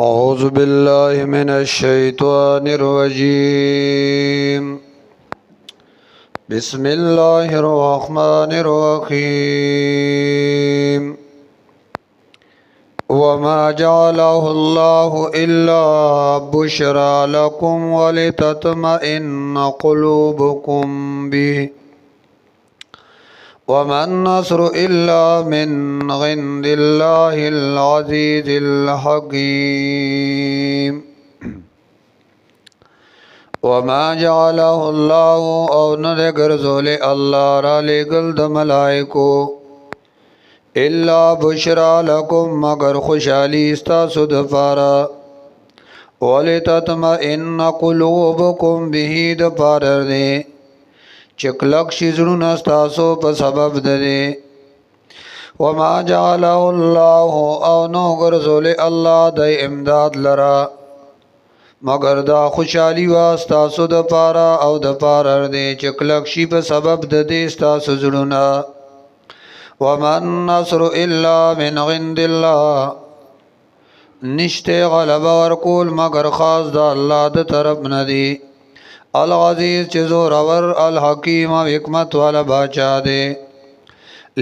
أعوذ بالله من الشيطان الرجيم. بسم الله الرحمن الرحيم. وما جعله الله إلا بشرى لكم ولتطمئن قلوبكم به وما النصر إلا من عند الله العزيز الحكيم. وما جعله الله او نذكر الله را لگل د ملائکو الا بشرى لكم مگر خوشالی استاسو دفارا ولتطمئن قلوبكم به دفار دے چکلک شزرون استاسو په سبب دے. وما جعله الله او نو گرزول الله د امداد لرا مگر دا خوشحالی واسطاسو د پارا او د پارر دے چکلک شی په سبب د دې ستاسو زړونه. وما النصر الا من عند الله نشته غلبه ورکول مگر خاص د الله د طرف نه دی. العزیز چې زور اور الحکیم او حکمت والا بادشاہ دی.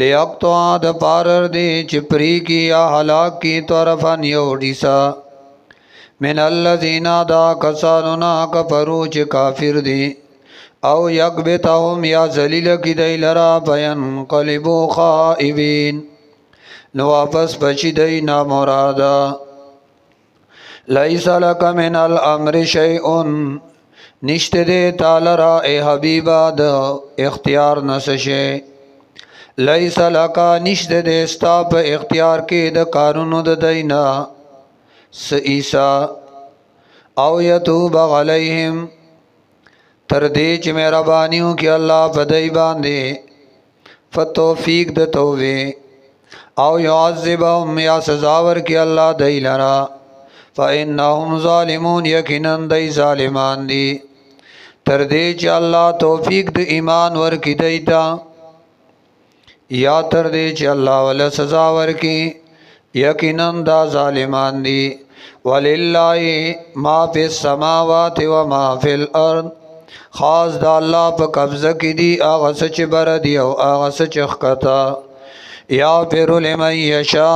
لیقطع د پارر دی چې پری کی یا هلاک کی طرفن یو ډیسا من الذین دا کسانونا کفرو چه کافر دی او یکبتهم یا ذلیل کی دی لرا پین قلبو خائبین نو واپس بچی دی نامرادا. لیس لک من الامر شیئن نشت دی تالرا اے حبیبا دا اختیار نسشے. لیس لکا نشت دی ستا پا اختیار کی دا کارونو دا دینا سئیسا او یتوب علیہم تردی چی مہربانیوں کی اللہ پدائی باندے فتوفیق د توبے او یعذبهم یا سزاور کی اللہ دی لرا فإنہم ظالمون یقیناً دی ظالمان دی. تردی چی اللہ توفیق د ایمان ور کی دیتا یا تردی چی اللہ والا سزاور کی یقیناً دا ظالمان دی. وللہ ما فی السماوات و ما فی الارض خاص دا اللہ پا قبضہ کی دی آغا سچ بردی او آغا سچ اخکتا. یا پھر لمن یشا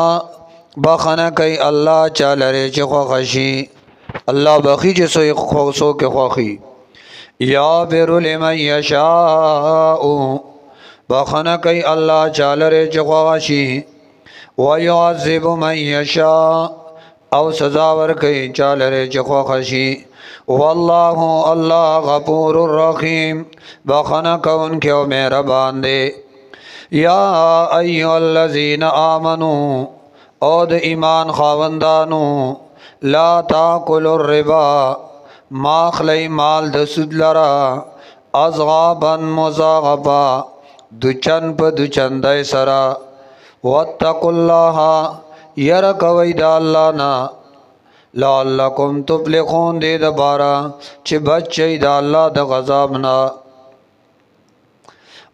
بخنا کئی اللہ چالرے چی خوخشی اللہ بخی چی سو کے خوخی. یا پھر لمن یشا بخنا کئی اللہ چالرے چی خوخشی وَيُعَذِّبُ مَن يَشَاءُ او سزاور کئی چالرے چخوا خشی. واللہ اللہ غفور الرحیم بخنا کون کیو مہربان دے. یا ایہا الذین آمنو او د ایمان خاوندانو لا تاکلوا الربا ماخلی مال د سود لرا اضغابا مضاغبا دچن پا دچندے سرا. واتقوا اللہ یرکوی دا اللہ نا لعلکم تفلحون دے دبارا چھ بچی دا اللہ دا غضابنا.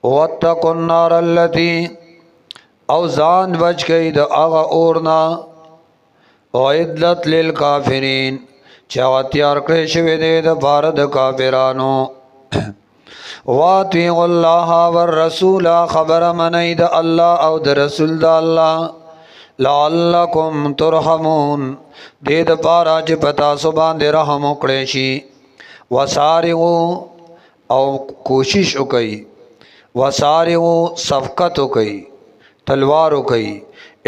واتقوا النار اللتی او زان بچ گئی دا اغا اورنا وعدلت للکافرین چاہ تیار کرشوی دے دا بارد کافرانو. واتیغ اللہ والرسول خبر منید اللہ او دا رسول دا اللہ لعلکم ترحمون دید پارا چی پتا سبان دے رحم اکڑیشی. وسارعو او کوشش اکئی وسارعو صفقت اکئی تلوار اکئی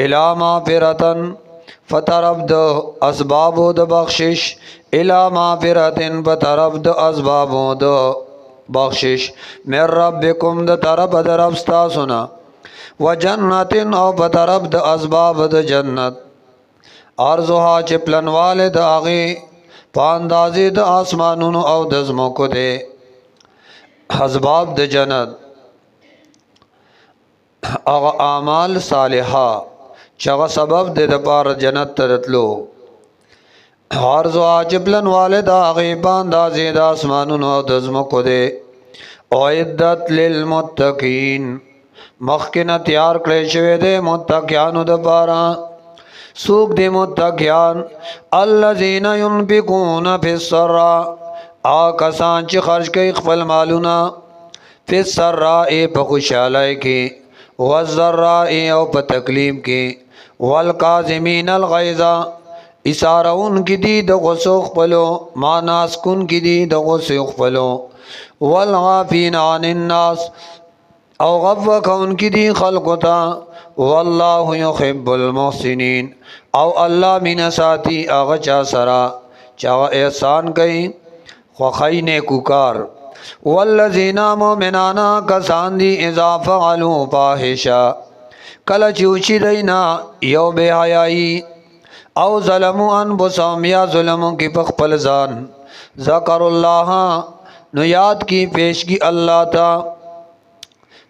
الاما پیرتن فطرف دا اسبابو دا بخشش الاما پیرتن فطرف دا اسبابو دا بخشش من ربکم د طرف د رب ستاسونا و جنتن او په طرف د اسباب د جنت ارزها چې پلنواله د هغې په اندازې د آسمانونو او د ځمکو دی. اسباب د جنت هغه اعمال صالحه چې هغه سبب دی د پاره جنت ته تلو. ارزها چې پلنواله د هغې په اندازې د آسمانونو او د ځمکو دی. اعدت للمتقین مخکنا تیار کړی شوی دی متقیانو د پاره سوق دے متقیان الذین ينفقون فی السراء کسان چې خرج کوي خپل مالونه فی السراء په خوشالۍ کې والضراء او په تکلیف کې والکاظمین الغیظ اسارون کی دی د غصو خپلو ماناس کن کی دی د غصو خپلو والغافین عن الناس او غفو کون کی دی خلقتا والله يحب المحسنین او الله من ساتی اغا چا سرا چا احسان کئی خوخی نیکوکار والذین مومنانا کسان دی اذا فعلوا فاحشا کل چوچی دینا یو بے حیائی او ظلموا انفسهم یا ظلموں کی پخپل ځان ذکر اللہ نو یاد کی پیش کی اللہ تا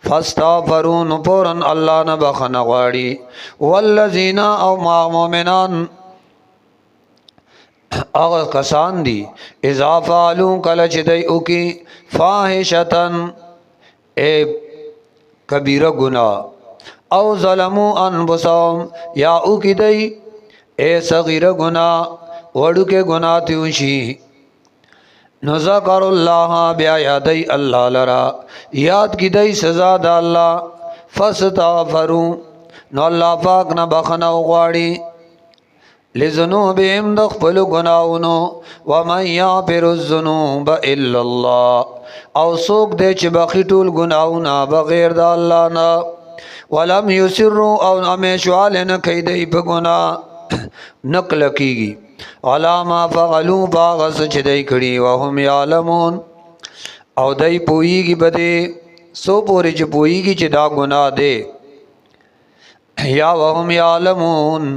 فاستغفروا نو پورن اللہ نه بخنه غواړي والذین او ما مؤمنان اغه کسان دی اذا فعلوا کله چې دی او کی فاحشتن ای کبیره گناہ او ظلموا انفسهم یا او کی دی اے صغیر گناہ وڑو کے گناہ تیوشی نو ذکر اللہ بیا یادی اللہ لرا یاد کی دی سزا دا اللہ فاستغفروا نو اللہ پاک نہ بخنا غواړي لذنوبهم دخپل گناہونو ومن یغفر الذنوب الا الله او سوک دے چې بخی ټول گناہونا بغیر دا اللہ نا ولم یسروا او امیشوال نه کوي دی په گناہ نقل کیږي علامہ فعلوا باغس چې دی کړي وهم یعلمون او دی پویږي بده سو پوری چې پویږي چې دا گناہ دی یا وهم یعلمون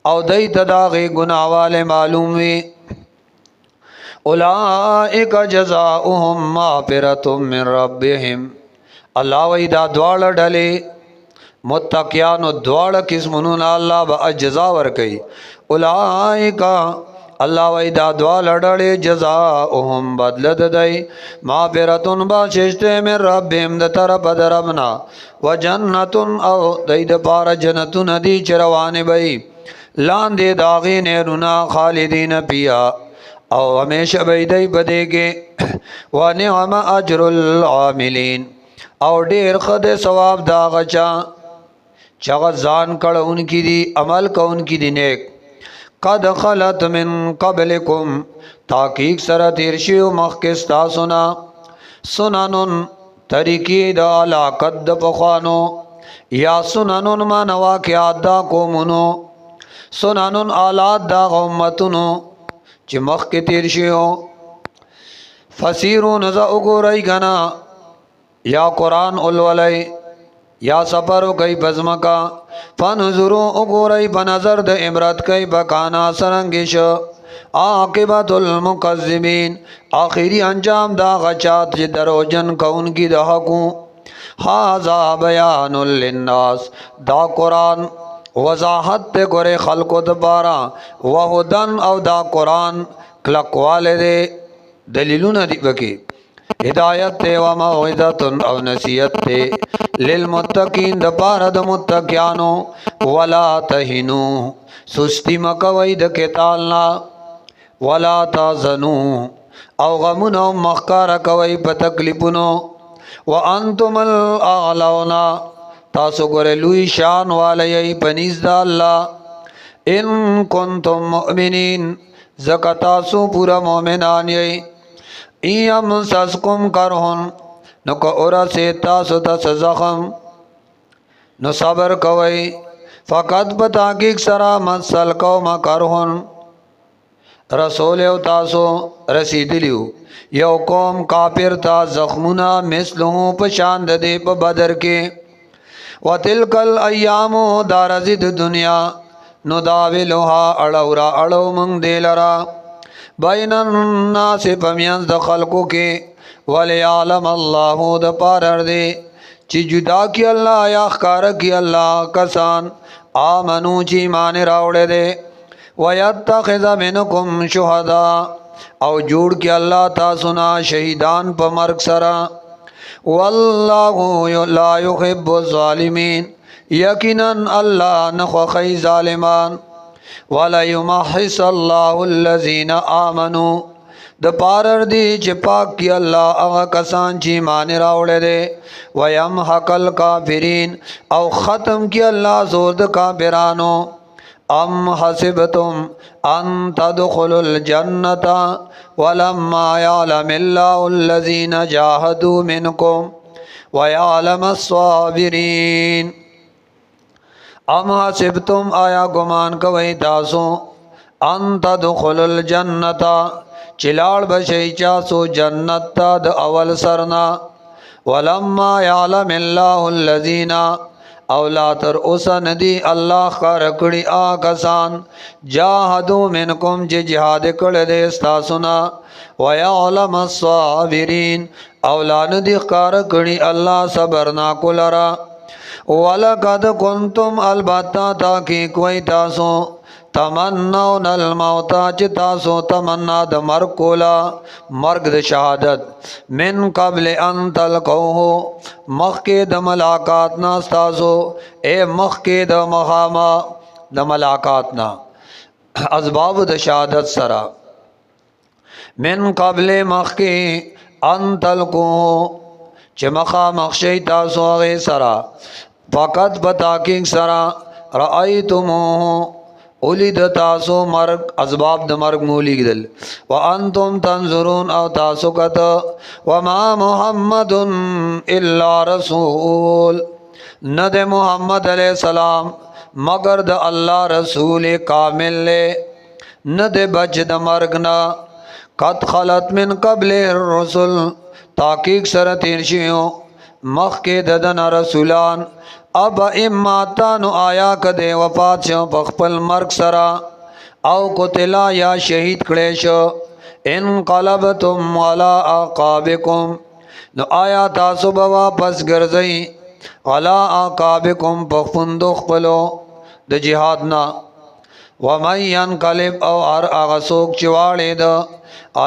او دی تداغی گناہ والے معلوم وی اولئک جزاؤهم مغفرۃ من ربهم اللہ وی دا دوال ڈلے متقیان دوال قسمونو اللہ با اجزا ورکی اولئک اللہ وی دا دوال ڈلے جزاؤهم بدلد دی مغفرۃ باششتے من ربهم دا طرف درمنا و جنت او دی دا پار جنتون دی چروان بی لاندے داغی نیرونا خالدین پیا او ہمیشہ بیدی بدے گے ونعم اجر العاملین او ډیر خد ثواب دا غچا چغ ځان کړه ان کی دی عمل کون کی دی نیک قد خلت من قبلکم تحقیق سره تیر شیو مخکستا سنا سننن طریقی دا علاقت د پخوانو یا سننن ما نواقعات دا قومونو سننن آلات دا غمتونو چې مخک تیر شیو فسیرو نزا اگورائی گنا یا قرآن اولولی یا سفرو کئی بزمکا فنظرو اگورائی بنظر د عبرت کئی بکانا سرنگش عاقبت المکذبین آخری انجام دا غچات چی دروجن کون کی دا حقو حازا بیان للناس دا قرآن وضاحت تے کرے خلق دبارا وحدن او دا قرآن کلک والدے دلیلون دی بکی ہدایت تے و موعظت او نصیحت تے للمتقین د پاره د متقیانو ولا تهنو سستی مکوي د کتالنا ولا تحزنوا او غمونو مخکار کوي په تکلیفونو وانتم الاعلون تاسو ګره لوی شان والي پنيز د الله ان کنتم مؤمنین زکاتاسو پورا مومنان یی ایم سسکم کرہن نو که اورا سے تاسو تس زخم نو صبر کوئی فقط بتاکیق سرا مسل قوم کرہن رسول او تاسو رسیدلیو یو قوم کافر تا زخمونا مثلو پشاند دے پا بدر کے وَتِلْكَ الْأَيَّامُ دَارَزِدْ دُنْيَا نُدَاوِلُهَا اڑورا اڑو منگ دے لرا بین الناس پمینز د خلقو کے وَلِيَعْلَمَ اللَّهُ د پارر دے چی جدا کی اللہ یا اخکار کی اللہ کسان آمنو چی مان راوڑے دے وَيَتَّخِذَ مِنْكُمْ شُهَدَا او جوڑ کی اللہ تاسنا شہیدان پا مرگ سرا واللہ لا يحب الظالمین یقینا الله نخوخی ظالمان ولا یمحص الله الذین آمنوا د پارر دی چې پاک کی الله هغه کسان چې ایمان راوړل دي ويمحق الکافرین او ختم کی الله زور د کافرانو ام حسبتم ان تدخلوا الجنه ولما يعلم الله الذين جاهدوا منكم ويعلم الصابرين ام حسبتم آیا گمان کوي تاسو ان تدخلوا الجنه چلاړ بشي چاسو جنت ته د اول سرنا ولما يعلم الله الذين او لا تر اوسه ندی الله خار کړي آکسان جاهدوا منکم چې جهاد کړل دي تاسو نه ويعلم الصابرین او لا ندی خار کړي الله صبر نا کولرا ولقد کنتم البتا تا کی کوئی تاسو تمنون الموت چې تاسو تمنا د مرګ کولا مرګ د شهادت من قبل ان تلقوه مخکې د ملاقات نا تاسو اے مخکې د مخاما د ملاقات نا اسباب د شهادت سرا من قبل مخکې ان تلقوه چې مخامخ شي تاسو هغه سرا فقط بتاکین سرا رأیتموه اولید تاسو مرگ اسباب د مرگ مولی گدل وانتم تنظرون او تاسو کت وما محمد الا رسول ند محمد علیہ السلام مگر د الله رسول کامل لے ند بچ د مرگنا قد خلت من قبل الرسل تحقیق سره تیر شیو مخ کې ددن رسولان اب اماتانو آیا کده وفات شو بخپل مرگ سرا او قتلا یا شہید کړي شو انقلبتم علی عقابکم نو آیا تاسو به واپس ګرځئ علی عقابکم بخپندو خپلو د جهاد نا ومن ينقلب او ار اغسوک چواړي د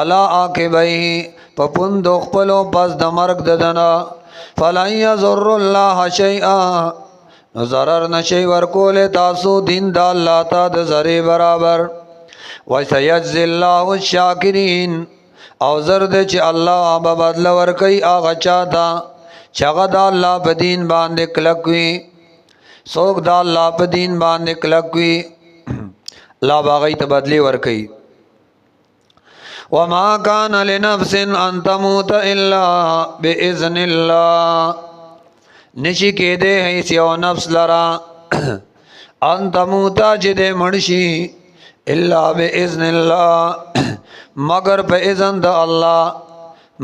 علی عقبیه پپندو خپلو پس د مرگ ددنا فلن یضر الله شیئا نو ضرر نشي ورکول تاسو دین د الله تا د ذره برابر وسيجزي الله الشاکرین او زرد چې الله به بدل ورکي هغه چاته چې د الله په دین باندې کلک وي څوک د الله په دین باندې کلک وي الله باغی ته بدلی ورکي وما كان لنفس ان تموت الا باذن الله نشی کې دې هیڅ یو نفس لرا ان تموت چې دې مرشي الا باذن الله مگر په اذن د الله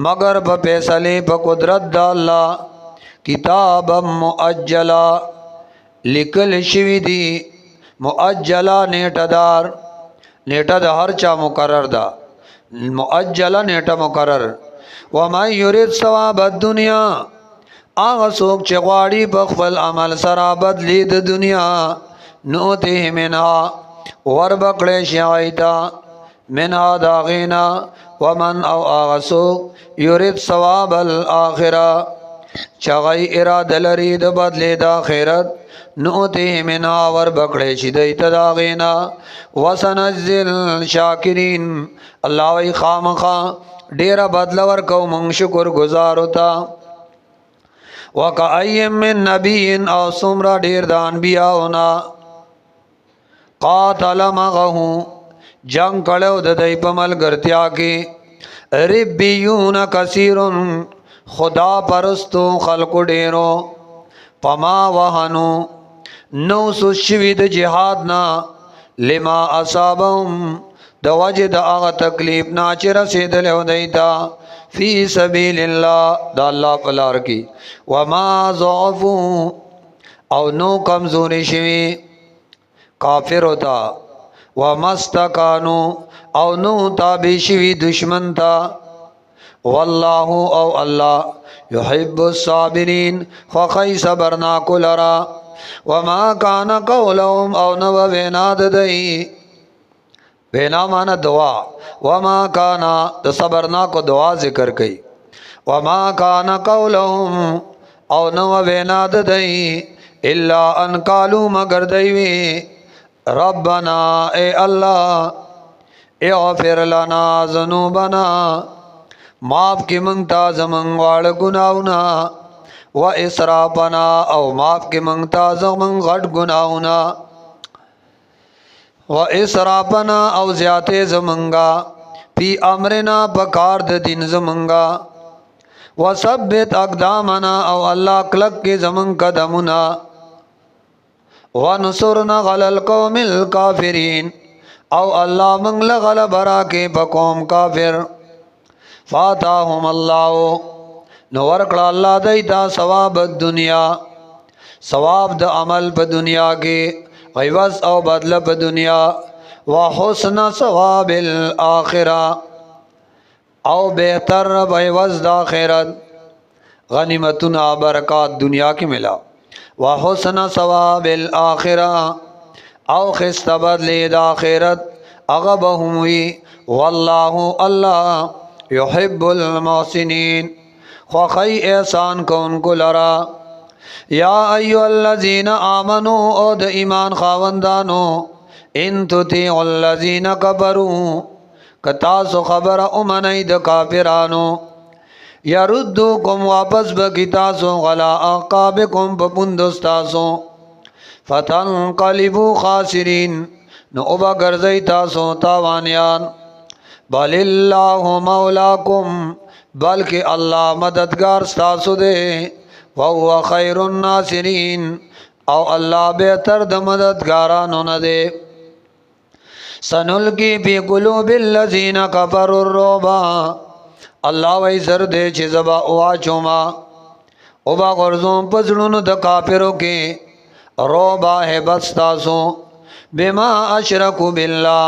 مگر په فیصله په قدرت د الله کتاب مؤجلا لیکل شوی دی مؤجلا نیټه دار نیټه د هر چا مقرر ده مؤجلا نیټه مقرر وما یرید ثواب الدنیا هغه څوک چې غواړي په خپل عمل سره بدلی د دنیا نو ته منها ور بکړې شایتا منها داغینا ومن او هغه څوک یرید ثواب الاخره چغی اراده لري د بدلی د آخرت نو ته منها ور بکړې شي د تداغینا وسنزل شاکرین الله وی خامخا ډیر بدل ورکو مونږ شکر گزار ہوتا وکایم من نبی او سمرا ډیر د انبیاءونا قاتل مغه جنگ کړو د دای په ملګرتیا کې ربیون کثیرن خدا پرستو خلق ډیرو پما وهنو نو سوشوی د جهاد نا لما اصابهم د وجه د هغه تکلیف نا چې رسیدل ودیتا فی سبیل الله د الله په لار کې وما ضعفوا او نو کمزوري شوی کافر ہوتا ومستکانو او نو تابع شوی دشمن تا والله او الله يحب الصابرين فخي صبرنا كلرا وما كان قولهم او نو ویناد دئی وینا مانا دعا وما كان د صبرنا کو دعا ذکر کئی وما كان قولهم او نو ویناد دئی الا ان قالوا مگر دیوی ربنا اے اللہ اغفر لنا ذنوبنا معاف کی منگتا زمن واړ گناونا و اسرافنا او معاف کی منگتا زمن غټ گناونا و اسرافنا او زیاته زمنگا پی امرنا بکار د دین زمنگا و ثبت اقدامنا او اللہ کلک کی زمن قدمنا و نصرنا غل القوم الکافرین او اللہ منگل غلب را کے بقوم کافر فاتاهم اللہ نو ورکڑا اللہ دیتا ثواب الدنیا ثواب د عمل په دنیا کې عوض او بدله په دنیا وحسن ثواب الاخرہ او بہتر عوض د آخرت غنیمتنا برکات دنیا کې ملا وحسن ثواب الاخرہ او خست بدلی د آخرت اغبهم وی واللہ اللہ یحب المحسنین خوخی احسان کون کو لرا یا ایو الذین آمنو او د ایمان خاوندانو ان تطیعوا الذین کفروا کتاسو خبر امنی د کافرانو یردوکم واپس بکی تاسو غلا اعقابکم پپندستاسو فتنقلبوا خاسرین نو اوبا گرزی تاسو تاوانیان بل اللہ مولاکم بلکہ اللہ مددگار ستاسو دے وهو خیر الناصرین او اللہ بہتر د مددگارانو نہ دے سنلقی فی قلوب الذین کفروا الرعب اللہ وی زر دے چھ زبا واچوما اوبا غرزون پزڑون د کافرو کے روبا ہے بستاسو بما اشرکو باللہ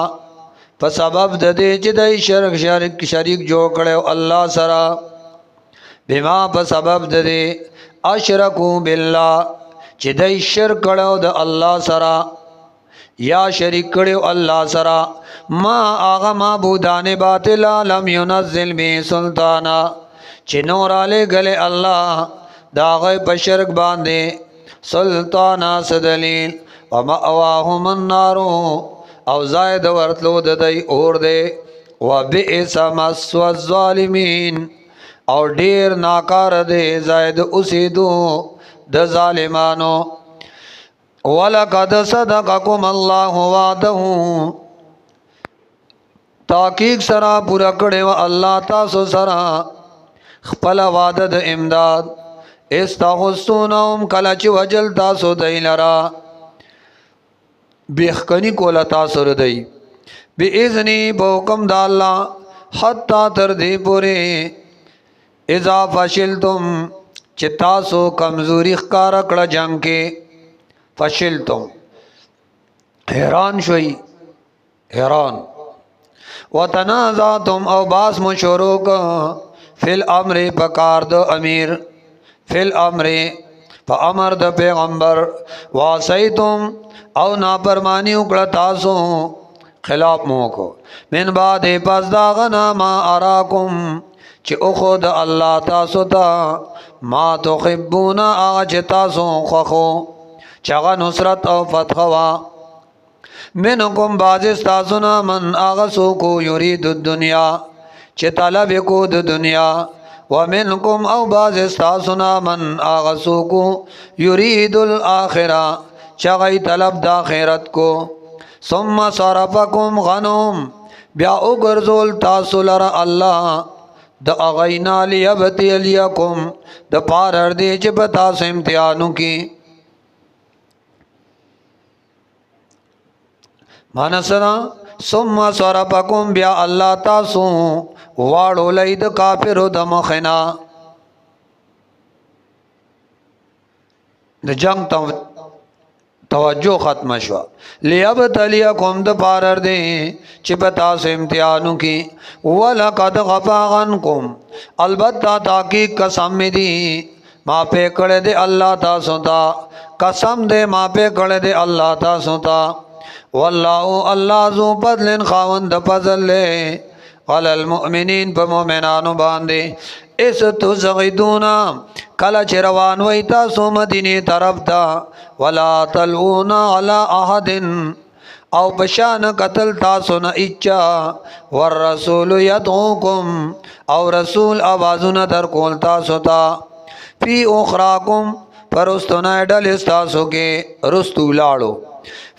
په سبب د دې چې د شریک جوړ کړو الله سره بما په سبب د دې اشرکو بالله چې د شرک کړو د الله سره یا شریک کړو الله سره ما هغه معبودان باطل لم ينزل به سلطانا چې نور علی غله الله داغه په شرک باندې سلطانا سدلیل ومأواهم النار او زائد ورتلو د دی اور دے و بئس مسو الظالمین او ډیر ناکار دے زائد اسیدو د ظالمانو ولقد صدقکم الله وعده تحقیق سرا پورا کړي و الله تاسو سرا خپل وعده د امداد استغوثونهم کله چې وجل تاسو دایلرا بیخکنی کولا تاسو ردی بی اذنی بوکم دا اللہ حتی تردی پوری اذا فشلتم چی تاسو کمزوری خکار اکڑا جنگ کے فشلتم حیران شوئی حیران وتنازعتم او باس مشورو کا فی الامر پکار دو امیر فی الامر پا امر د پیغمبر واسیتم او نافرمانی وکړه تاسو خلاف مو کو من بعد پس دا غنا ما اراکم چې او خود الله تاسو ته ما تحبون اج تاسو خو چاغه نصرت او فتح وا منکم باز تاسو نه من اغسو کو یرید الدنیا چې طلب کو د دنیا ومنکم او باز تاسو نه من اغسو کو یرید الاخره چاگئی طلب دا خیرت کو ثم صرفکم غنم بیا اگرزول تاسو لرا اللہ دا اغینا لیبتی لیکم دا پارر دی چی بتاسو امتحانو کی مانا سنا ثم صرفکم بیا اللہ تاسو وارو لید کافرو دا مخنا دا جنگ توجہ ختم شوا لیبتلیکم د پارر دے چی بتاسو امتحانو کی ولقد غفا عنکم البتہ تحقیق قسم میں دی ما پہ کڑے دے اللہ تاسو تا قسم دے ما پہ کڑے دے اللہ تاسو تا واللہ اللہ ذو فضل خاوند فضل لے علی المؤمنین پا مومنانو باندے اس تزغدون کله چې روان وای تاسو مدینه طرف ته ولا تلون علی احد او بشان قتل تاسو نه اچا والرسول يدعوكم او رسول आवाजونه در کول تاسو ته فی اخراکم پرستونه ډل تاسو کې رستو لاړو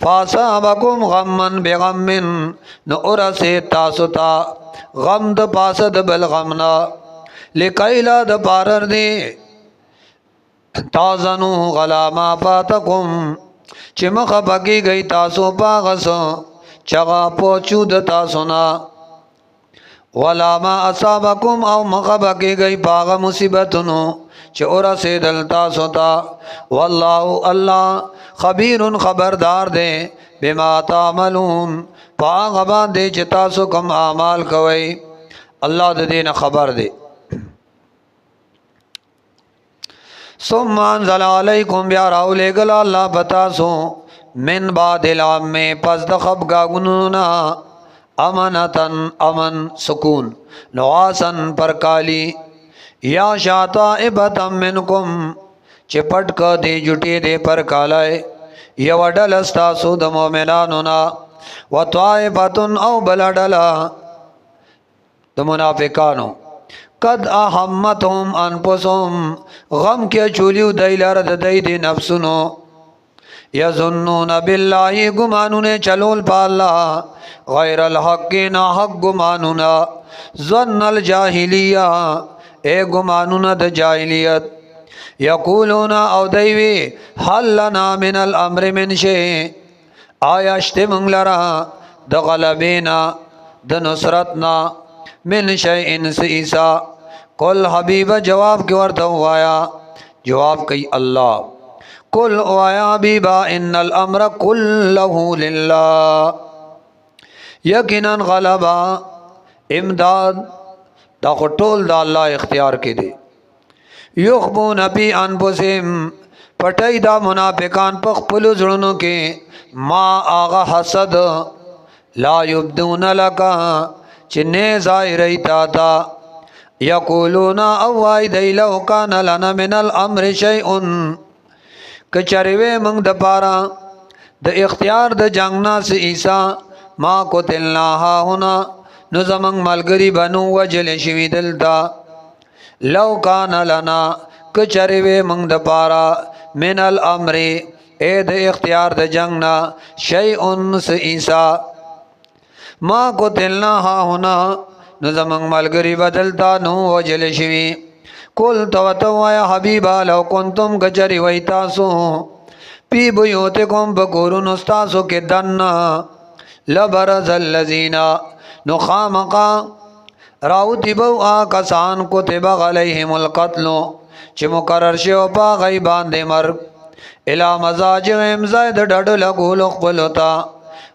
فاصابکم غمن بغمن نو ورسه تاسو ته غم د پاسه د بل غمنا لکایلا د بارر دی تازنو غلا ما فاتکم چې مخه بګي گئی تاسو باغس چغا پوچو د تاسو نا ولا ما اصابکم او مخه بګي گئی باغ مصیبتونو چې اورا سه دل تاسو تا والله الله خبير خبردار دے بما تعملون باغ باندې چې تاسو کوم اعمال کوي الله د دې نه خبر دی ثم انزل علیکم بیا راولېګل الله بتاسو من بعد العام پس د خفګاګونو امنتن امن سکون نواسن پر کالی یا شاطئبتم منکم چې پټ ک دی جټي دی پر کالای یو ډل استاسو د مؤمنانو نا وطائفتن او بلډلا د منافقانو قد اهمتهم انفسهم غم کې چولیو دایلار د دای دی نفسونو یظنون بالله گمانونه چلول په الله غیر الحق نه حق گمانونه ظن الجاهلیه اے گمانونه د جاهلیت یقولون او دیوی حل لنا من الامر من شیء آیا شته مونږ لرا د غلبینا د نصرتنا من شیء سیسا قل حبیب جواب کی ورته وایا جواب کوي الله قل وایا حبیبا ان الامر كله لله یقینا غلبا امداد دا ټول د الله اختیار کې دي یخبون بی انفسهم پټای دا منافقان په خپل ځړونو کې ما اغه حسد لا یبدون لك چې نه ظاهر ایتا تا یقولون او وای دی لو کان لنا من الامر شیء کچریوه موږ د پارا د اختیار د جنگ ناس عیسی ما قتلنا ها هنا نو زمنګ ملګری بنو وجل شوی دلتا لو کان لنا کچریوه موږ د پارا من الامر اے د اختیار د جنگ نا شیء عیسی ما قتلنا ها هنا نو زمنګ ملګری بدلتا نو وجل شوی قل تو یا حبیبا لو کنتم گجری وی تاسو پی بیوتکم بکورن استاسو کے دن لبرز اللذین نو خامقا راوتی بو آکسان کتب علیہم القتلو چی مقرر شو پا غیبان دے مرگ الى مزاجهم زید ڈڑ لگو لقبلتا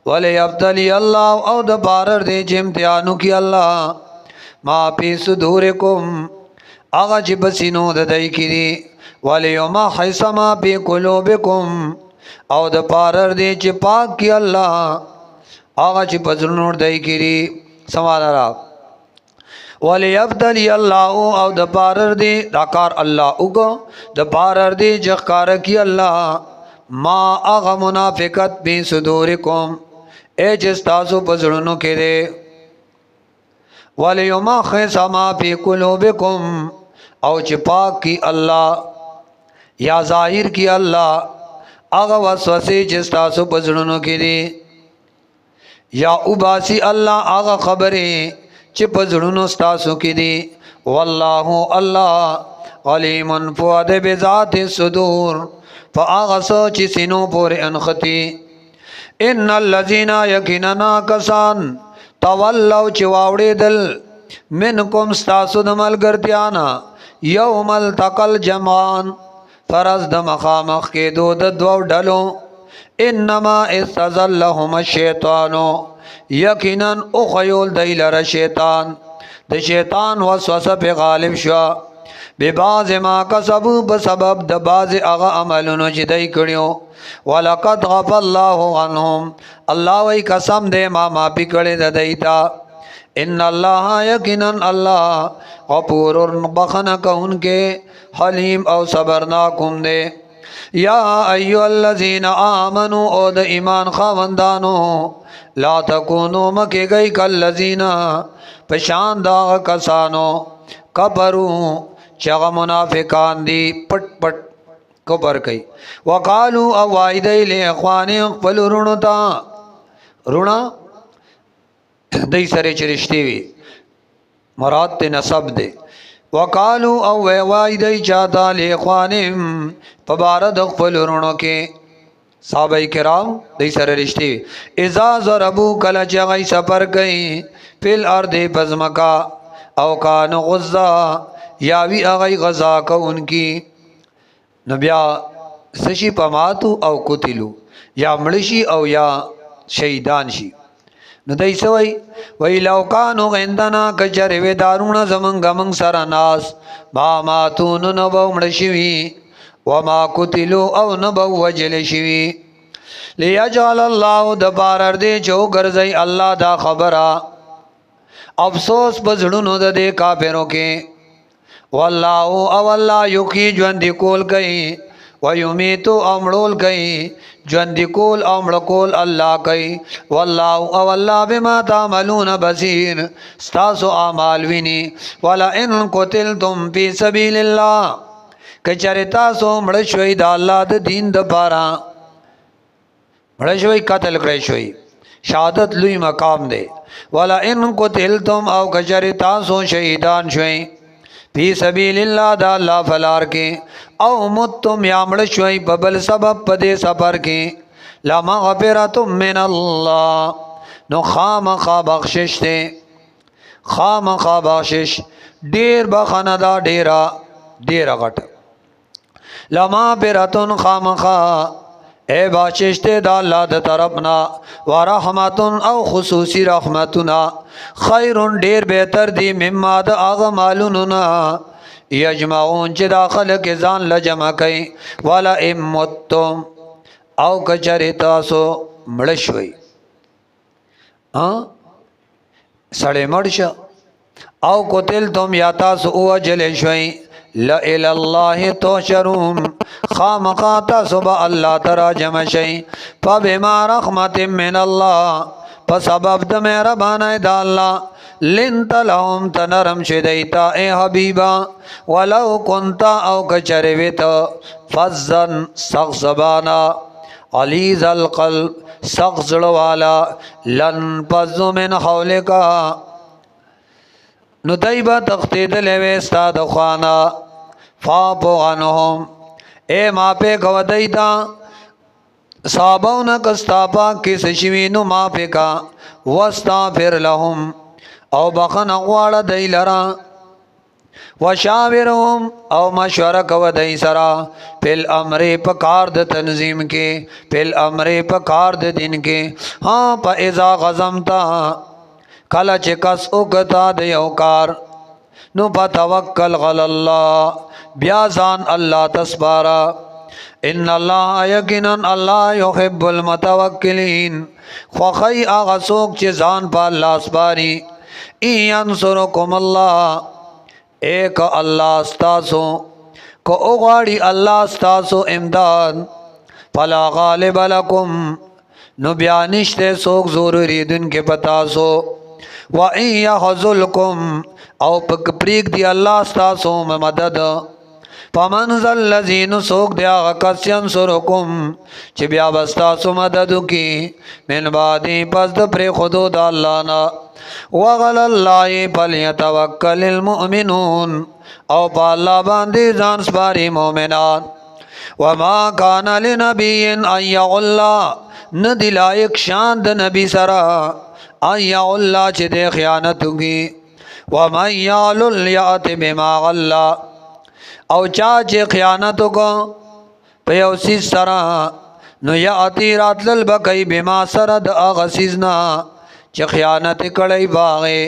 ولی ابتلی اللہ او د بارر دے چی امتحانو کی اللہ ما پی صدورکم آغا چی بسینو د دای کی دی ولی ما حیثما پی قلوبکم او د بارر دے چی پاک کی اللہ آغا چی پزرنور دای کی دی سمانا را ولی ابتلی اللہ او د بارر دے داکار اللہ اگو د بارر دے جخکار کی اللہ ما آغا منافقت پی صدورکم اے جستاسو پزرنو کے دے وَلِيُمَا خِسَمَا فِي قُلُوبِكُمْ او چې پاک کی اللہ یا ظاہر کی اللہ اغا وسوسے جستاسو پزرنو کے دے یا اباسی اللہ اغا خبریں چې پزرنو ستاسو کے دے واللہ اللہ علیم فواد بذات الصدور فآغا سوچ سنو پور انخطی ان الذین یقیننا کسان تولو چواوڑی دل منکم ستاسو دمل گردیانا یوم التقل جمعان فرز دمخامخ کے دو دو ڈلو انما استزلهم الشیطانو یقینا اخیول دیلر شیطان د شیطان وسوسه پہ غالب شوا ببعض ما کسبو بسبب د بعض اغا عملونو چې دای کړیو ولقد غفر الله عنهم الله وی قسم دے ما پی کړی د دیتا ان اللہ یقینا اللہ غفور بخن کون کے حلیم او صبرناکم دے یا ایو الذین آمنوا او د ایمان خاوندانو لا تکونو مکی گئی کالذین پشان دا کسانو کبرو چغ منافقان دی پٹ پٹ کبر کئی وقالو او وایدی لی اخوانی اقبل رونو تا رونا دی سره چرشتی وی مراد تی نصب دے وقالو او وایدی چاہتا لی اخوانیم پبارد اقبل رونو کے صحابہ کرام دی سره رشتی وی اذا ضربو کل چغی سپر گئی پل ارد پزمکا او کان غزا یاوی اغی غزا کو ان کی نبیا سشی پماتو او قتلو یا مړشی او یا شهیدان شي نو دای سوی وی لو کانو غندنا کچر و دارون زمن غمن سر ناس ما ماتو نو بو مړشی وی وما قتلو او نو بو وجل شي لیجعل الله دبار دې چو ګرځي الله دا خبره افسوس بزړونو د دې کافرو کې والله او الله یوکی ژوند کول کوي ويمیتو امړول کوي ژوند کول امړ کول الله کوي والله او الله بما تعملون بصیر استاسو اعمال ویني ولا ان قتلتم فی سبیل الله کچریتا سو مړ شوي د الله د دین د پاره مړ شوي قتل کړی شوي شهادت لوی مقام دی ولا ان قتلتم او کچریتا سو شهیدان شوي فی سبیل اللہ دا اللہ فلار کے او متم یا مڑ شوئی ببل سبب پدے سفر کے لمغفرتم من اللہ نو خامخا بخشش تے خامخا بخشش دیر بخندا ڈیرا ڈیرا غٹ لمغفرتن خامخا اے بخشش تے دا اللہ دا طرفنا ورحمتن او خصوصی رحمتنا خیرون ډیر بهتر دی مما د اغه مالوننا یجمعون چې داخله کې ځان لجمع کوي ولا امتم او کچری تاسو مړ شوي سړی مړ شو او قتلتم یا تاسو وجل شوي لا الی الله تحشرون خامخا تاسو به الله تعالی جمع شي فبما رحمت من الله فسبب د مهربانه د الله لنت لهم تنرم شدیتا اے حبیبا ولو كنت او کچرویت فزن سغزبانا علیز القلب سغزلوالا لن پزو من حولکا نو دیبا تختید لیوی استاد خوانا فاپو عنهم اے ما پی گو دیتا صحابونا کستاپا کس شوینو ما پی کا واستغفر لهم او بخن غواړه دی لرا وشاورهم او مشوره کو دی سرا پل امر په کار د تنظیم کې پل امر په کار د دین کې ها په اذا غزمتا کله چې کس وکتا د یو کار نو فتوکل علی الله بیا ځان الله تسبارا ان الله یقینا الله يحب المتوکلین خوخی آغا سوک چه ځان په الله سپاری این انصرکم الله ایک الله استاسو کو اغاڑی الله استاسو امداد فلا غالب لکم نو بیانشتے سوک زور ریدن کے پتاسو و این یحظلکم او پک پریک دی الله استاسو مدد فمن ذا الذین سوک دیا غکس ینصرکم چی بیا بستاسو مددو کی من بعدی پس د پر خودو دا اللہ نا وغل اللہ فلیتوکل المؤمنون او پا اللہ باندی زان سپاری مومنان وما کان لنبی ان یغلا ندی لائق شان د نبی سرا ان یغلا چی دے خیانتو کی ومن یعلل یعت بما غلا او چاچے خیانتو کو پیوسی سرا نو یاتی راتلل بکی بما سرد اغسیزنا چه خیانت کڑی باغے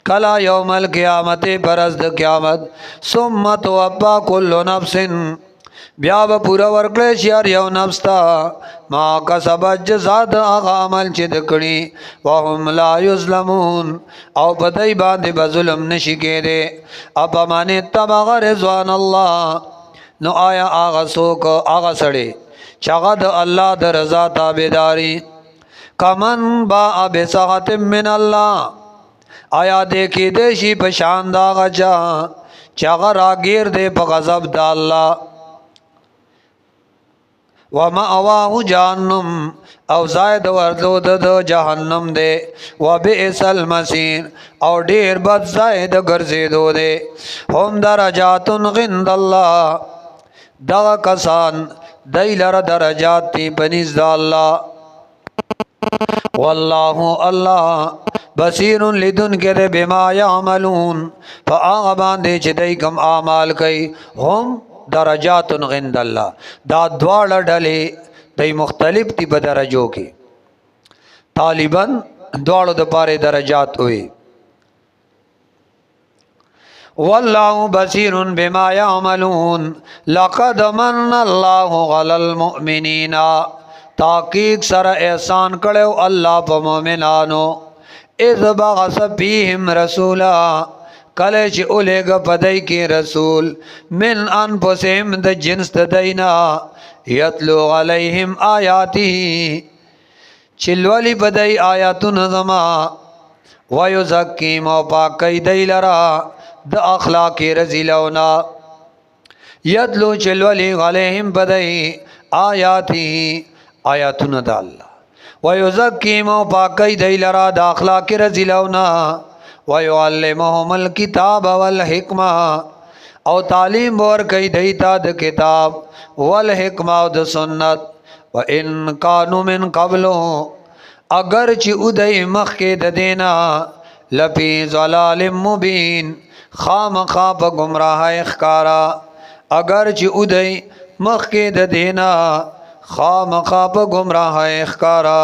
کلا یوم القیامت پرز د قیامت ثم توفا کل نفس بیا به پورا ورکړی شي هر یو نفس ته ما کسبت جزا د هغه عمل چې د کړي وهم لا یظلمون او په دای باندې به ظلم نشي کېدی افمن اتبع رضوان الله نو آیا هغه څوک هغه سړی چې هغه د الله د رضا تابعداري کمن با بسخط من الله آیا دې کې د شي په شان دا غچا چې هغه راګیر دی په غضب د الله ومأواه جهنم او زائد ورلو د جهنم دے وبئس المصير او ډیر بد زائد ګرځیدو دے هم درجات عند الله دا کسان دایلر درجات تی بنز د الله والله الله بصیر لدن کې بما يعملون فاغبان دې چې دای کوم اعمال کوي هم درجات عند الله دا دواړه ډلې د مختلف دي په درجو کې طالبان دواړو د پاره درجات وي والله بصیر بما يعملون لقد من الله على المؤمنين تحقیق سره احسان کړو الله په مؤمنانو اذ بعث فيهم رسولا کله چې اولېګ پدای کې رسول من انفسهم د جنس د دینا یتلو علیهم آیاته چلولی بدای آیاتون زما ویزکیم او پاکی دی لرا د اخلاق رزیلونا یتلو چلولی علیهم بدای آیاته آیاتون د الله ویزکیم او پاکی دی لرا د اخلاق رزیلونا ويعلمهم الكتاب والحکمه او تعلیم ور کوي دیتا د کتاب والحکمه او د سنت وان كانوا من قبل اگر چې ودای مخ کې د دینا لفی ضلال مبین خامخا په گمراه اخکارا اگر چې ودای مخ کې د دینا خامخا په گمراه اخکارا